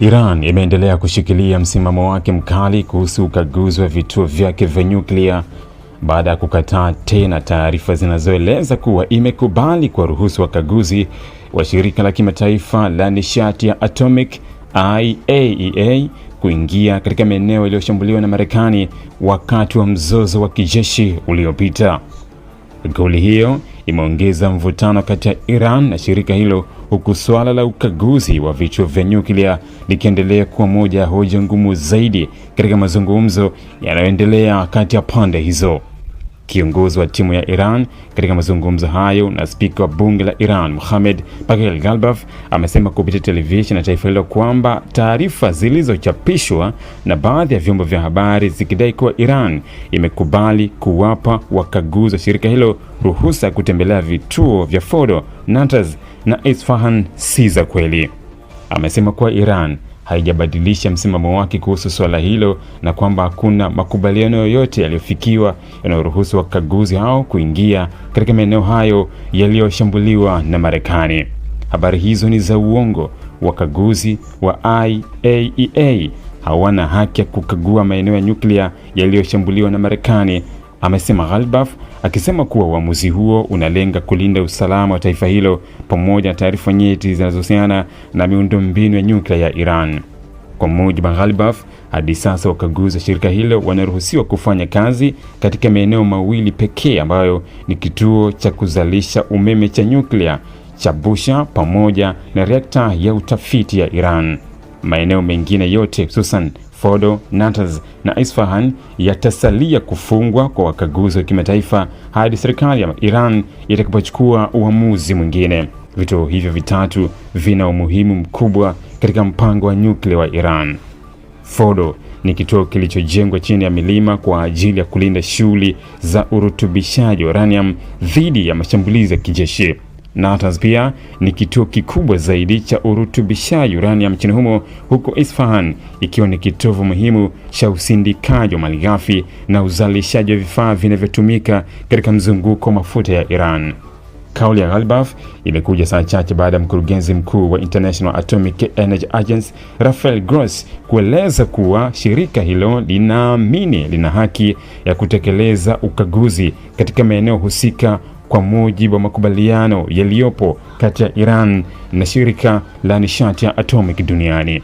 Iran imeendelea kushikilia msimamo wake mkali kuhusu ukaguzi wa vituo vyake vya nyuklia baada ya kukataa tena taarifa zinazoeleza kuwa imekubali kuwaruhusu wakaguzi wa shirika la kimataifa la nishati ya atomic IAEA kuingia katika maeneo yaliyoshambuliwa na Marekani wakati wa mzozo wa kijeshi uliopita. Kauli hiyo imeongeza mvutano kati ya Iran na shirika hilo, huku suala la ukaguzi wa vituo vya nyuklia likiendelea kuwa moja ya hoja ngumu zaidi katika mazungumzo yanayoendelea kati ya pande hizo. Kiongozi wa timu ya Iran katika mazungumzo hayo na spika wa bunge la Iran Mohammad Bagher Ghalbaf amesema kupitia televisheni ya taifa hilo kwamba taarifa zilizochapishwa na baadhi ya vyombo vya habari zikidai kuwa Iran imekubali kuwapa wakaguzi wa shirika hilo ruhusa ya kutembelea vituo vya Fordo, Natanz na Isfahan si za kweli. Amesema kuwa Iran haijabadilisha msimamo wake kuhusu swala hilo na kwamba hakuna makubaliano yoyote yaliyofikiwa yanayoruhusu wakaguzi hao kuingia katika maeneo hayo yaliyoshambuliwa na Marekani. Habari hizo ni za uongo. Wakaguzi wa IAEA hawana haki ya kukagua maeneo ya nyuklia yaliyoshambuliwa na Marekani, amesema Ghalbaf, akisema kuwa uamuzi huo unalenga kulinda usalama wa taifa hilo pamoja na taarifa nyeti zinazohusiana na miundombinu ya nyuklia ya Iran. Kwa mujibu wa Ghalbaf, hadi sasa wakaguzi wa shirika hilo wanaruhusiwa kufanya kazi katika maeneo mawili pekee ambayo ni kituo cha kuzalisha umeme cha nyuklia cha Bushehr pamoja na reakta ya utafiti ya Iran. Maeneo mengine yote hususan Fordo, Natanz na Isfahan yatasalia kufungwa kwa wakaguzi wa kimataifa hadi serikali ya Iran itakapochukua uamuzi mwingine. Vituo hivyo vitatu vina umuhimu mkubwa katika mpango wa nyuklia wa Iran. Fordo ni kituo kilichojengwa chini ya milima kwa ajili ya kulinda shughuli za urutubishaji wa uranium dhidi ya mashambulizi ya kijeshi. Natanz pia ni kituo kikubwa zaidi cha urutubishaji uranium nchini humo, huko Isfahan ikiwa ni kitovu muhimu cha usindikaji wa malighafi na uzalishaji wa vifaa vinavyotumika katika mzunguko wa mafuta ya Iran. Kauli ya Ghalbaf imekuja saa chache baada ya mkurugenzi mkuu wa International Atomic Energy Agency Rafael Grossi kueleza kuwa shirika hilo linaamini lina haki ya kutekeleza ukaguzi katika maeneo husika kwa mujibu wa makubaliano yaliyopo kati ya Iran na shirika la nishati ya atomic duniani.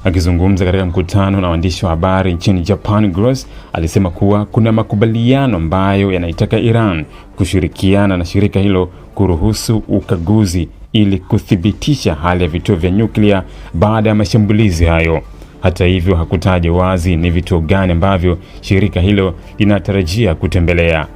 Akizungumza katika mkutano na waandishi wa habari nchini Japan, Grossi alisema kuwa kuna makubaliano ambayo yanaitaka Iran kushirikiana na shirika hilo kuruhusu ukaguzi ili kuthibitisha hali ya vituo vya nyuklia baada ya mashambulizi hayo. Hata hivyo, hakutaja wazi ni vituo gani ambavyo shirika hilo linatarajia kutembelea.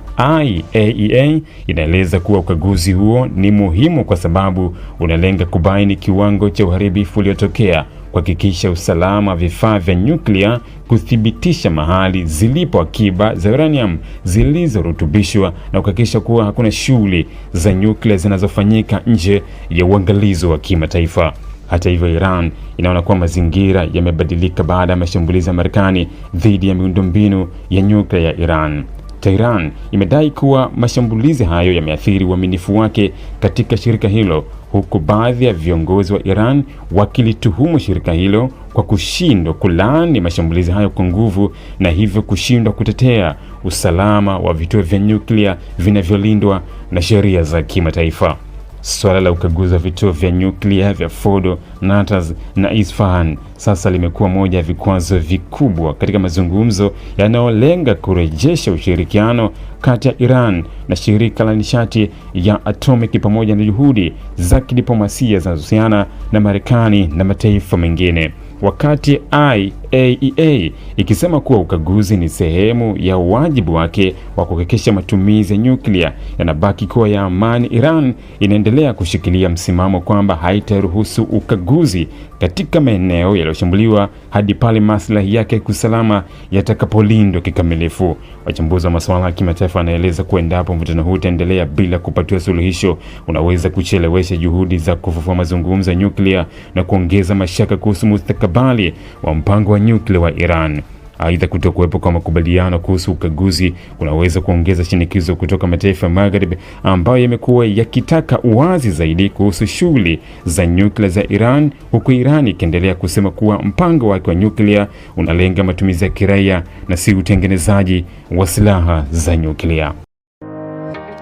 IAEA inaeleza kuwa ukaguzi huo ni muhimu kwa sababu unalenga kubaini kiwango cha uharibifu uliotokea, kuhakikisha usalama wa vifaa vya nyuklia, kuthibitisha mahali zilipo akiba za uranium zilizorutubishwa na kuhakikisha kuwa hakuna shughuli za nyuklia zinazofanyika nje ya uangalizi wa kimataifa. Hata hivyo, Iran inaona kuwa mazingira yamebadilika baada ya mashambulizi ya Marekani dhidi ya miundombinu ya nyuklia ya Iran. Tehran imedai kuwa mashambulizi hayo yameathiri uaminifu wake katika shirika hilo, huku baadhi ya viongozi wa Iran wakilituhumu shirika hilo kwa kushindwa kulaani mashambulizi hayo kwa nguvu na hivyo kushindwa kutetea usalama wa vituo vya nyuklia vinavyolindwa na sheria za kimataifa. Swala la ukaguzi wa vituo vya nyuklia vya Fordo, Natanz na Isfahan sasa limekuwa moja ya vikwazo vikubwa katika mazungumzo yanayolenga kurejesha ushirikiano kati ya Iran na shirika la nishati ya atomiki pamoja na juhudi za kidiplomasia zinazohusiana na Marekani na mataifa mengine. Wakati IAEA ikisema kuwa ukaguzi ni sehemu ya wajibu wake wa kuhakikisha matumizi ya nyuklia yanabaki kuwa ya amani, Iran inaendelea kushikilia msimamo kwamba haitaruhusu ukaguzi katika maeneo yaliyoshambuliwa hadi pale maslahi yake ya usalama yatakapolindwa kikamilifu. Wachambuzi wa masuala ya kimataifa wanaeleza kuwa endapo mvutano huu utaendelea bila kupatiwa suluhisho, unaweza kuchelewesha juhudi za kufufua mazungumzo ya nyuklia na kuongeza mashaka kuhusu mustakabali wa mpango wa nyuklia wa Iran. Aidha, kutokuwepo kwa makubaliano kuhusu ukaguzi kunaweza kuongeza shinikizo kutoka mataifa ya Magharibi ambayo yamekuwa yakitaka uwazi zaidi kuhusu shughuli za nyuklia za Iran, huku Iran ikiendelea kusema kuwa mpango wake wa nyuklia unalenga matumizi ya kiraia na si utengenezaji wa silaha za nyuklia.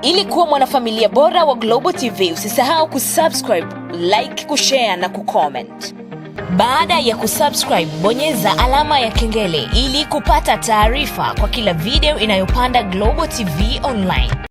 Ili kuwa mwanafamilia bora wa Global TV, usisahau kusubscribe, like, kushare na kucomment. Baada ya kusubscribe, bonyeza alama ya kengele ili kupata taarifa kwa kila video inayopanda Global TV Online.